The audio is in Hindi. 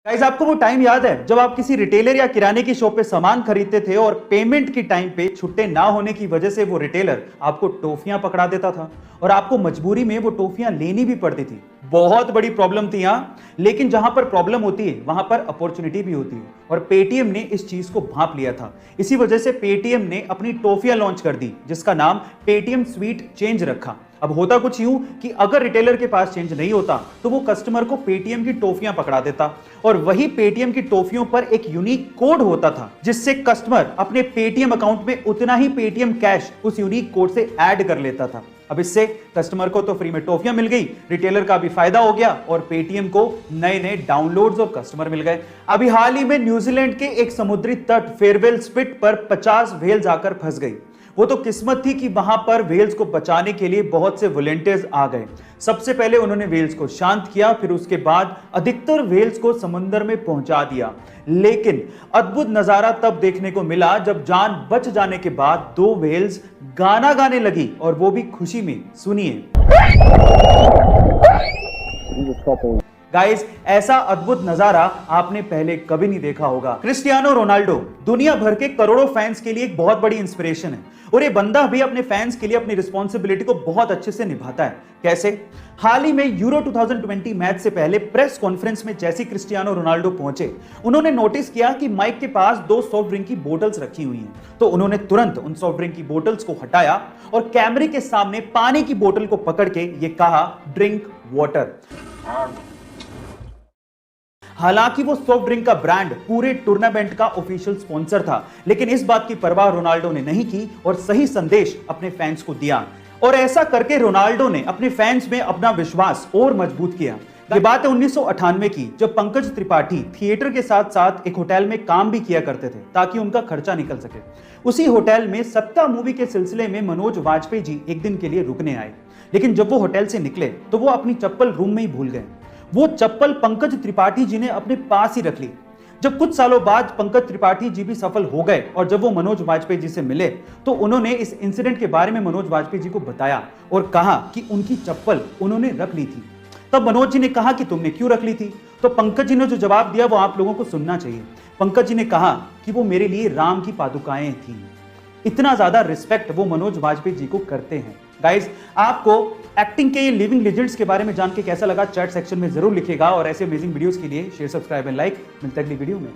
गाइस, आपको वो टाइम याद है जब आप किसी रिटेलर या किराने की शॉप पे सामान खरीदते थे और पेमेंट की टाइम पे छुट्टे ना होने की वजह से वो रिटेलर आपको टॉफियां पकड़ा देता था और आपको मजबूरी में वो टॉफियां लेनी भी पड़ती थी। बहुत बड़ी प्रॉब्लम थी यहाँ, लेकिन जहां पर प्रॉब्लम होती है वहां पर अपॉर्चुनिटी भी होती है और पेटीएम ने इस चीज को भांप लिया था। इसी वजह से पेटीएम ने अपनी टॉफियां लॉन्च कर दी जिसका नाम पेटीएम स्वीट चेंज रखा। अब होता कुछ यूं कि अगर रिटेलर के पास चेंज नहीं होता तो वो कस्टमर को पेटीएम की टॉफियां पकड़ा देता और वही पेटीएम की टॉफियों पर एक यूनिक कोड होता था जिससे कस्टमर अपने पेटीएम अकाउंट में उतना ही पेटीएम कैश उस यूनिक कोड से ऐड कर लेता था। अब इससे कस्टमर को तो फ्री में टॉफियां मिल गई, रिटेलर का भी फायदा हो गया और पेटीएम को नए नए डाउनलोड्स और कस्टमर मिल गए। अभी हाल ही में न्यूजीलैंड के एक समुद्री तट फेयरवेल स्पिट पर 50 व्हेल आकर फंस गई। वो तो किस्मत थी कि वहां पर व्हेल्स को बचाने के लिए बहुत से वॉलंटियर्स आ गए। सबसे पहले उन्होंने व्हेल्स को शांत किया, फिर उसके बाद अधिकतर व्हेल्स को समुद्र में पहुंचा दिया। लेकिन अद्भुत नजारा तब देखने को मिला जब जान बच जाने के बाद दो व्हेल्स गाना गाने लगी और वो भी खुशी में। सुनिए गाइस, ऐसा अद्भुत नजारा आपने पहले कभी नहीं देखा होगा। क्रिस्टियानो रोनाल्डो दुनिया भर के करोड़ों फैंस के लिए एक बहुत बड़ी इंस्पिरेशन है और ये बंदा भी अपने फैंस के लिए अपनी रिस्पॉन्सिबिलिटी को बहुत अच्छे से निभाता है। कैसे? हाल ही में यूरो 2020 मैच से पहले प्रेस कॉन्फ्रेंस में जैसे क्रिस्टियानो रोनाल्डो पहुंचे, उन्होंने नोटिस किया कि माइक के पास दो सॉफ्ट ड्रिंक की बोतल्स रखी हुई हैं। तो उन्होंने तुरंत उन सॉफ्ट ड्रिंक की बोतल्स को हटाया और कैमरे के सामने पानी की बोतल को पकड़ के ये कहा, ड्रिंक वाटर। हालांकि वो सॉफ्ट ड्रिंक का ब्रांड पूरे टूर्नामेंट का ऑफिशियल स्पॉन्सर था, लेकिन इस बात की परवाह रोनाल्डो ने नहीं की और सही संदेश अपने फैंस को दिया। और ऐसा करके रोनाल्डो ने अपने फैंस में अपना विश्वास और मजबूत किया। ये बात है 1998 की, जब पंकज त्रिपाठी थिएटर के साथ साथ एक होटल में काम भी किया करते थे ताकि उनका खर्चा निकल सके। उसी होटल में सत्ता मूवी के सिलसिले में मनोज वाजपेयी जी एक दिन के लिए रुकने आए, लेकिन जब वो होटल से निकले तो वो अपनी चप्पल रूम में ही भूल गए। वो चप्पल पंकज त्रिपाठी जी ने अपने पास ही रख ली। जब कुछ सालों बाद पंकज त्रिपाठी जी भी सफल हो गए और जब वो मनोज वाजपेयी जी से मिले तो उन्होंने इस इंसिडेंट के बारे में मनोज वाजपेयी जी को बताया और कहा कि उनकी चप्पल उन्होंने रख ली थी। तब मनोज जी ने कहा कि तुमने क्यों रख ली थी? तो पंकज जी ने जो जवाब दिया वो आप लोगों को सुनना चाहिए। पंकज जी ने कहा कि वो मेरे लिए राम की पादुकाएं थी। इतना ज्यादा रिस्पेक्ट वो मनोज वाजपेयी जी को करते हैं। गाइस, आपको एक्टिंग के ये लिविंग लेजेंड्स के बारे में जान के कैसा लगा चैट सेक्शन में जरूर लिखिएगा और ऐसे अमेजिंग वीडियोस के लिए शेयर, सब्सक्राइब एंड लाइक। मिलते हैं अगली वीडियो में।